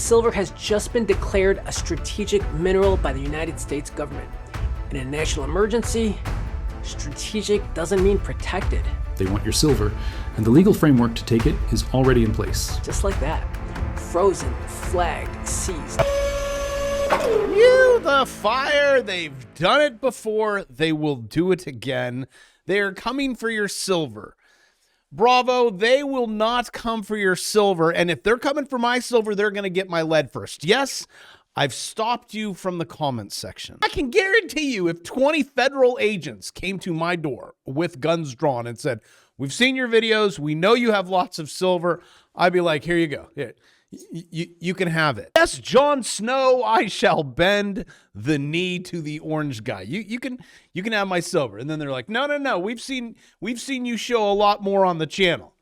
silver has just been declared a strategic mineral by the United States government. In a national emergency, strategic doesn't mean protected. They want your silver, and the legal framework to take it is already in place. Just like that. Frozen, flagged, seized. You the fire, they've done it before, they will do it again. They are coming for your silver. Bravo, they will not come for your silver, and if they're coming for my silver, they're going to get my lead first. Yes, I've stopped you from the comments section. I can guarantee you if 20 federal agents came to my door with guns drawn and said, we've seen your videos, we know you have lots of silver, I'd be like, here you go. Here. You can have it. Yes, Jon Snow, I shall bend the knee to the orange guy. You can have my silver. And then they're like, no. We've seen you show a lot more on the channel.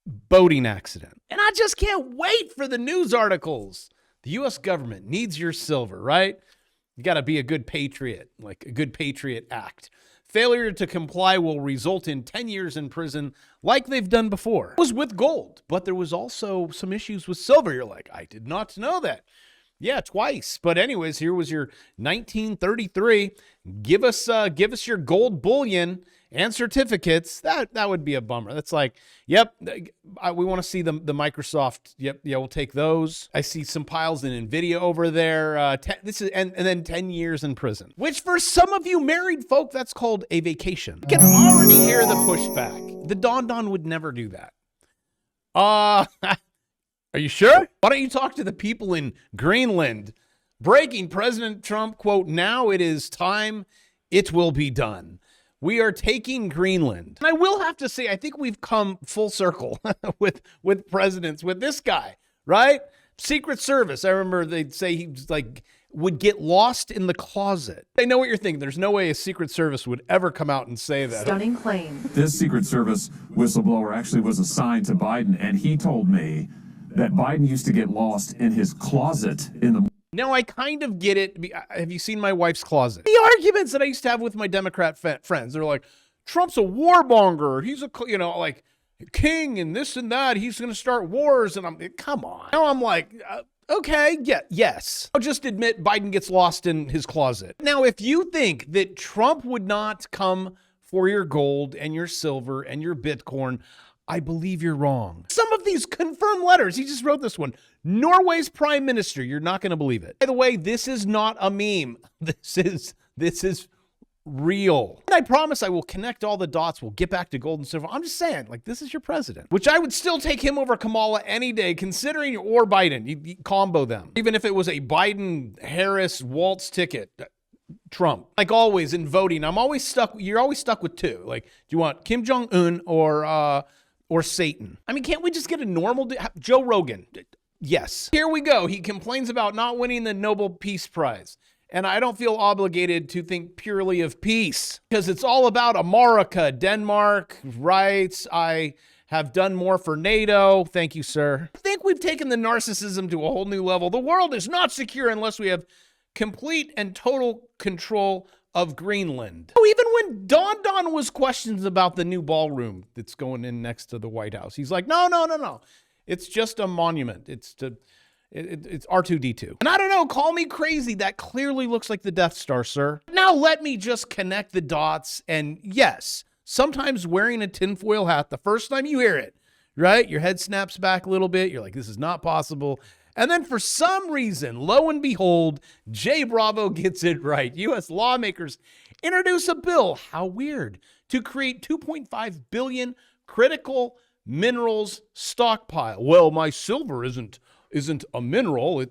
Boating accident. And I just can't wait for the news articles. The U.S. government needs your silver, right? You got to be a good patriot, like a good patriot act. Failure to comply will result in 10 years in prison like they've done before. It was with gold, but there was also some issues with silver. You're like, I did not know that. Yeah, twice. But anyways, here was your 1933. Give us your gold bullion and certificates. That would be a bummer. That's like, yep, we want to see the Microsoft. Yep, yeah, we'll take those. I see some piles in NVIDIA over there. This is and then 10 years in prison, which for some of you married folk, that's called a vacation. I can already hear the pushback. The Don would never do that. Are you sure? Why don't you talk to the people in Greenland? Breaking President Trump, quote, now it is time, it will be done. We are taking Greenland. And I will have to say, I think we've come full circle with presidents, with this guy, right? Secret Service. I remember they'd say he like would get lost in the closet. I know what you're thinking. There's no way a Secret Service would ever come out and say that. Stunning claim. This Secret Service whistleblower actually was assigned to Biden, and he told me that Biden used to get lost in his closet in the... Now, I kind of get it. Have you seen my wife's closet? The arguments that I used to have with my Democrat friends, they're like, Trump's a warmonger. He's a, like king and this and that. He's going to start wars. And I'm, come on. Now I'm like, okay, yeah, yes. I'll just admit Biden gets lost in his closet. Now, if you think that Trump would not come for your gold and your silver and your Bitcoin, I believe you're wrong. Some of these confirmed letters, he just wrote this one. Norway's prime minister, you're not going to believe it. By the way, this is not a meme. This is real. And I promise I will connect all the dots. We'll get back to gold and silver. I'm just saying, like, this is your president, which I would still take him over Kamala any day, considering, or Biden. You combo them. Even if it was a Biden-Harris waltz ticket, Trump. Like always in voting, I'm always stuck. You're always stuck with two. Like, do you want Kim Jong-un or Satan? I mean, can't we just get a normal Joe Rogan? Yes. Here we go. He complains about not winning the Nobel Peace Prize. And I don't feel obligated to think purely of peace because it's all about America, Denmark, rights. I have done more for NATO. Thank you, sir. I think we've taken the narcissism to a whole new level. The world is not secure unless we have complete and total control of Greenland. So even when Don was questions about the new ballroom that's going in next to the White House, he's like, no. It's just a monument. It's R2-D2. And I don't know, call me crazy. That clearly looks like the Death Star, sir. Now let me just connect the dots. And yes, sometimes wearing a tinfoil hat, the first time you hear it, right? Your head snaps back a little bit. You're like, this is not possible. And then for some reason, lo and behold, Jay Bravo gets it right. U.S. lawmakers introduce a bill, how weird, to create 2.5 billion critical minerals stockpile. Well, my silver isn't a mineral.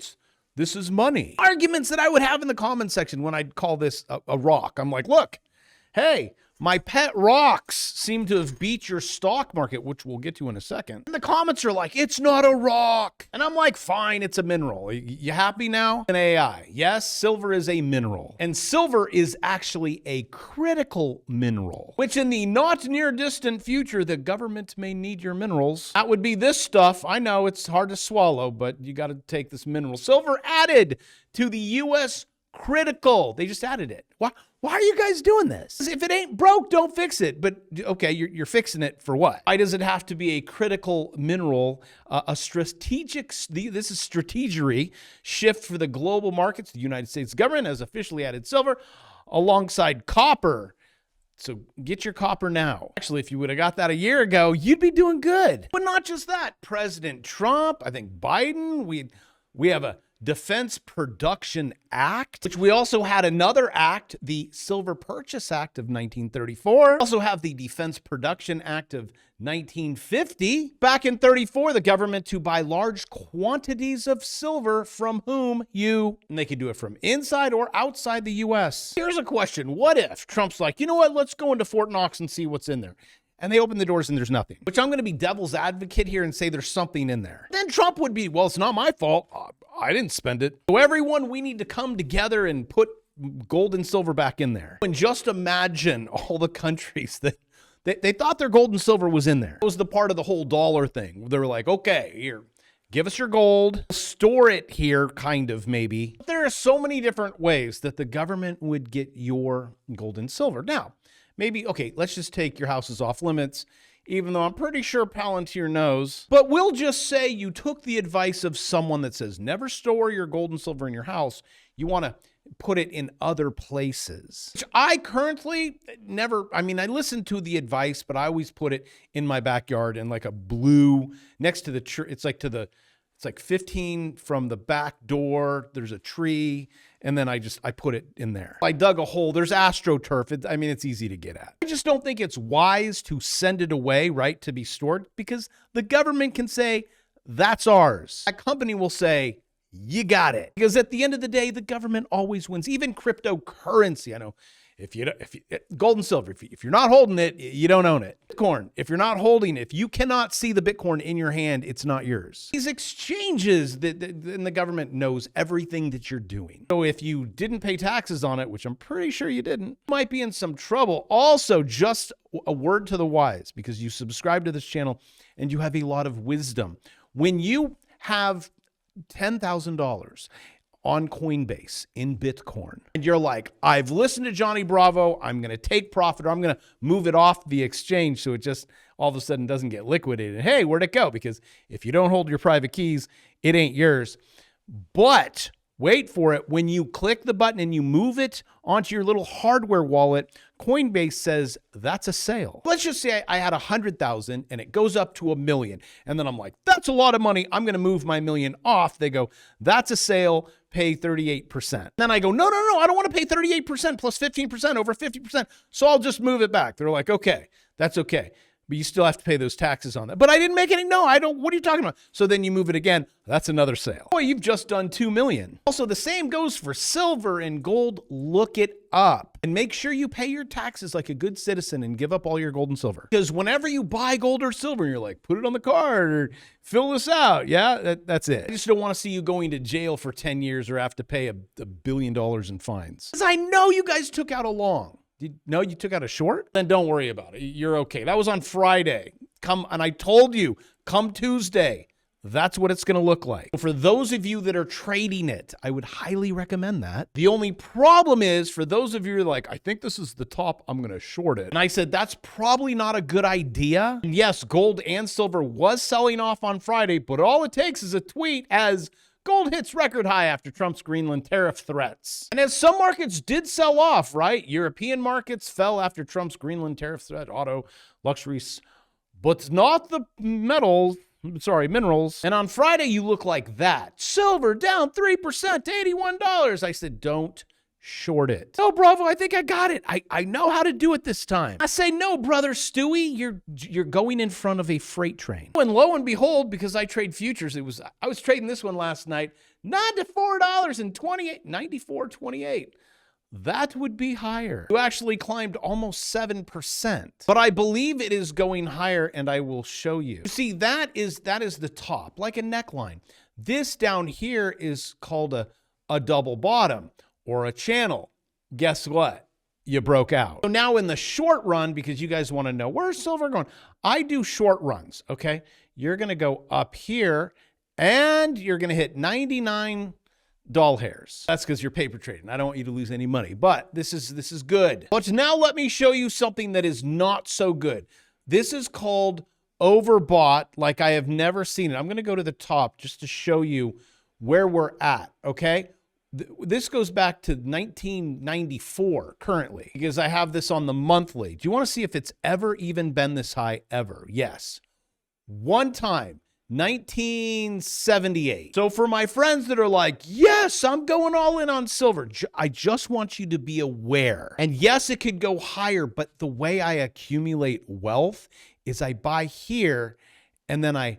This is money. Arguments that I would have in the comment section when I'd call this a rock. I'm like, look, hey, my pet rocks seem to have beat your stock market, which we'll get to in a second. And the comments are like, it's not a rock. And I'm like, fine, it's a mineral. You happy now? An AI. Yes, silver is a mineral. And silver is actually a critical mineral, which in the not near distant future, the government may need your minerals. That would be this stuff. I know it's hard to swallow, but you got to take this mineral. Silver added to the U.S. critical. They just added it. Why are you guys doing this? If it ain't broke, don't fix it. But okay, you're fixing it for what? Why does it have to be a critical mineral, a strategic, this is strategery shift for the global markets? The United States government has officially added silver alongside copper. So get your copper now. Actually, if you would have got that a year ago, you'd be doing good. But not just that. President Trump, I think Biden, we have a Defense Production Act, which we also had another act, the Silver Purchase Act of 1934. We also have the Defense Production Act of 1950. Back in 34, the government to buy large quantities of silver from whom? You. And they could do it from inside or outside the U.S. Here's a question. What if Trump's like, you know what, let's go into Fort Knox and see what's in there. And they open the doors and there's nothing, which I'm going to be devil's advocate here and say there's something in there. Then Trump would be, well, it's not my fault. I didn't spend it. So everyone, we need to come together and put gold and silver back in there. And just imagine all the countries that they thought their gold and silver was in there. It was the part of the whole dollar thing. They were like, okay, here, give us your gold, store it here, kind of, maybe. There are so many different ways that the government would get your gold and silver. Now, maybe, okay, let's just take your houses off limits, even though I'm pretty sure Palantir knows. But we'll just say you took the advice of someone that says, never store your gold and silver in your house. You want to put it in other places. Which I currently never, I listen to the advice, but I always put it in my backyard in like a blue, next to the tree. It's like 15 from the back door. There's a tree. And then I put it in there. I dug a hole. There's AstroTurf. It's easy to get at. I just don't think it's wise to send it away, right, to be stored, because the government can say, that's ours. A company will say, you got it. Because at the end of the day, the government always wins. Even cryptocurrency. I know gold and silver, if you're not holding it, you don't own it. Bitcoin, if you're not holding it, if you cannot see the Bitcoin in your hand, it's not yours. These exchanges, and the government knows everything that you're doing. So if you didn't pay taxes on it, which I'm pretty sure you didn't, you might be in some trouble. Also, just a word to the wise, because you subscribe to this channel and you have a lot of wisdom. When you have $10,000 on Coinbase in Bitcoin, and you're like, I've listened to Johnny Bravo, I'm going to take profit, or I'm going to move it off the exchange so it just all of a sudden doesn't get liquidated. Hey, where'd it go? Because if you don't hold your private keys, it ain't yours. But wait for it. When you click the button and you move it onto your little hardware wallet, Coinbase says that's a sale. Let's just say I had 100,000 and it goes up to 1 million. And then I'm like, that's a lot of money. I'm going to move my 1 million off. They go, that's a sale. Pay 38%. Then I go, no, I don't want to pay 38% plus 15% over 50%. So I'll just move it back. They're like, okay, that's okay. But you still have to pay those taxes on that. But I didn't make any. No, I don't. What are you talking about? So then you move it again. That's another sale. Boy, you've just done 2 million. Also, the same goes for silver and gold. Look it up and make sure you pay your taxes like a good citizen and give up all your gold and silver. Because whenever you buy gold or silver, you're like, put it on the card or fill this out. Yeah, that's it. I just don't want to see you going to jail for 10 years or have to pay $1 billion in fines. Because I know you guys took out a long. No, you took out a short? Then don't worry about it. You're okay. That was on Friday. And I told you, come Tuesday, that's what it's going to look like. For those of you that are trading it, I would highly recommend that. The only problem is for those of you who are like, I think this is the top, I'm going to short it. And I said, that's probably not a good idea. And yes, gold and silver was selling off on Friday, but all it takes is a tweet as gold hits record high after Trump's Greenland tariff threats. And as some markets did sell off, right? European markets fell after Trump's Greenland tariff threat, auto, luxuries, but not the minerals. And on Friday, you look like that. Silver down 3% to $81. I said, don't short it. No, Bravo, I think I got it. I know how to do it this time. I say, no, brother Stewie, you're going in front of a freight train. And lo and behold, because I trade futures, I was trading this one last night, $94.28, $94.28. That would be higher. You actually climbed almost 7%. But I believe it is going higher, and I will show you. You see, that is the top, like a neckline. This down here is called a double bottom or a channel. Guess what? You broke out. So now in the short run, because you guys want to know, where's silver going? I do short runs, okay? You're going to go up here, and you're going to hit 99. doll hairs. That's because you're paper trading. I don't want you to lose any money, but this is good. But now let me show you something that is not so good. This is called overbought like I have never seen it. I'm going to go to the top just to show you where we're at, okay? This goes back to 1994 currently because I have this on the monthly. Do you want to see if it's ever even been this high ever? Yes. One time, 1978. So for my friends that are like, yes, I'm going all in on silver, I just want you to be aware. And yes, it could go higher, but the way I accumulate wealth is I buy here and then I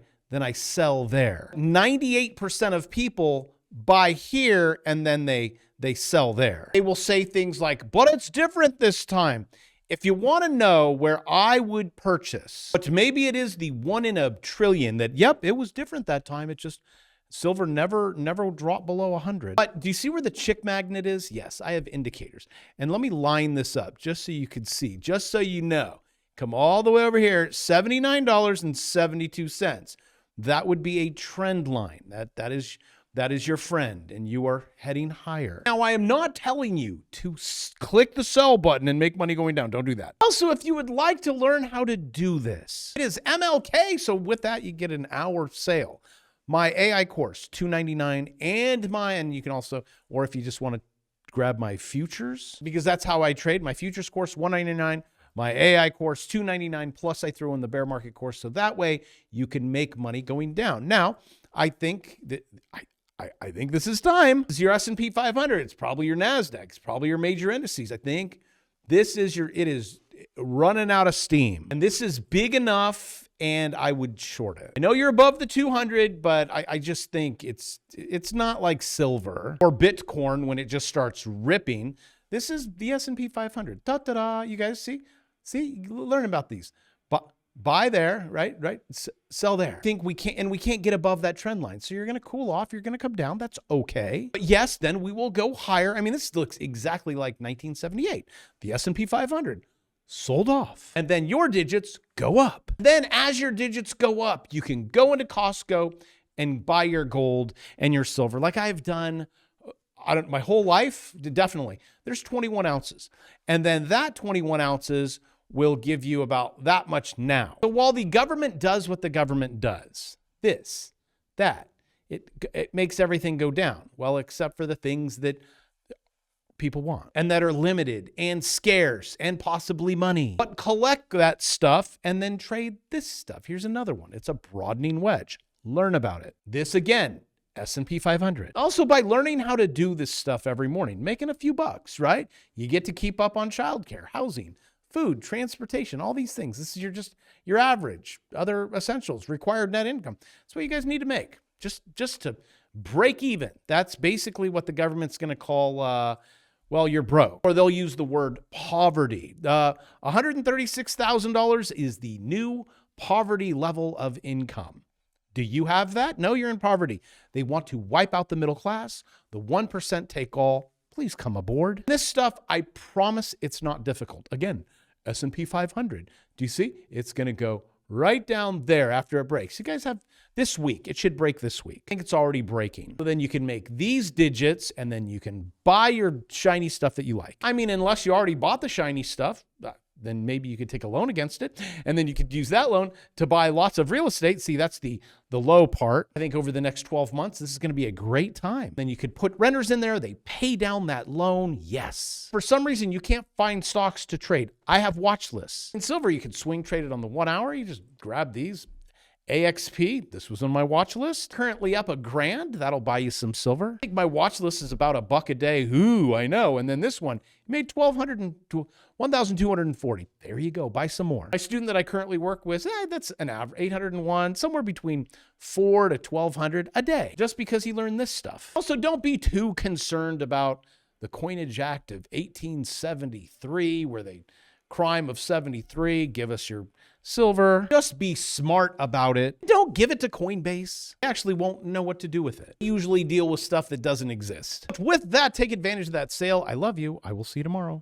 sell there. 98% of people buy here and then they sell there. They will say things like, but it's different this time. If you want to know where I would purchase, but maybe it is the 1 in a trillion that, yep, it was different that time. It just, silver never dropped below 100. But do you see where the chick magnet is? Yes, I have indicators. And let me line this up just so you could see, just so you know. Come all the way over here, $79.72. That would be a trend line. That is your friend, and you are heading higher. Now, I am not telling you to click the sell button and make money going down. Don't do that. Also, if you would like to learn how to do this, it is MLK. So with that, you get an hour sale. My AI course, $299, and you can also, or if you just want to grab my futures, because that's how I trade. My futures course, $199. My AI course, $299, plus I throw in the bear market course. So that way you can make money going down. Now, I think that I think this is time. This is your S&P 500. It's probably your NASDAQ. It's probably your major indices. I think it is running out of steam. And this is big enough, and I would short it. I know you're above the 200, but I just think it's not like silver or Bitcoin when it just starts ripping. This is the S&P 500. Da-da-da. You guys see? See, learn about these. But buy there, right? Sell there. I think we can't get above that trend line. So you're going to cool off. You're going to come down. That's okay. But yes, then we will go higher. I mean, this looks exactly like 1978. The S&P 500 sold off. And then your digits go up. Then as your digits go up, you can go into Costco and buy your gold and your silver like I've done my whole life. Definitely. There's 21 ounces. And then that 21 ounces will give you about that much now. So while the government does what the government does, it makes everything go down. Well, except for the things that people want and that are limited and scarce and possibly money. But collect that stuff and then trade this stuff. Here's another one. It's a broadening wedge. Learn about it. This again, S&P 500. Also, by learning how to do this stuff every morning, making a few bucks, right? You get to keep up on childcare, housing, food, transportation, all these things. This is your average, other essentials, required net income. That's what you guys need to make just to break even. That's basically what the government's going to call, well, you're broke, or they'll use the word poverty. $136,000 is the new poverty level of income. Do you have that? No, you're in poverty. They want to wipe out the middle class, the 1% take all. Please come aboard. This stuff, I promise it's not difficult. Again, S&P 500. Do you see? It's going to go right down there after it breaks. You guys have this week. It should break this week. I think it's already breaking. So then you can make these digits and then you can buy your shiny stuff that you like. I mean, unless you already bought the shiny stuff, then maybe you could take a loan against it, and then you could use that loan to buy lots of real estate. See, that's the low part. I think over the next 12 months, this is going to be a great time. Then you could put renters in there. They pay down that loan. Yes. For some reason, you can't find stocks to trade. I have watch lists. In silver, you could swing trade it on the 1 hour. You just grab these. AXP, this was on my watch list. Currently up $1,000. That'll buy you some silver. I think my watch list is about $1 a day. Ooh, I know. And then this one made $1,240. There you go. Buy some more. My student that I currently work with, that's an average, 801, somewhere between $400 to $1,200 a day, just because he learned this stuff. Also, don't be too concerned about the Coinage Act of 1873, where they crime of 73, give us your silver. Just be smart about it. Don't give it to Coinbase. They actually won't know what to do with it. Usually deal with stuff that doesn't exist. With that, take advantage of that sale. I love you. I will see you tomorrow.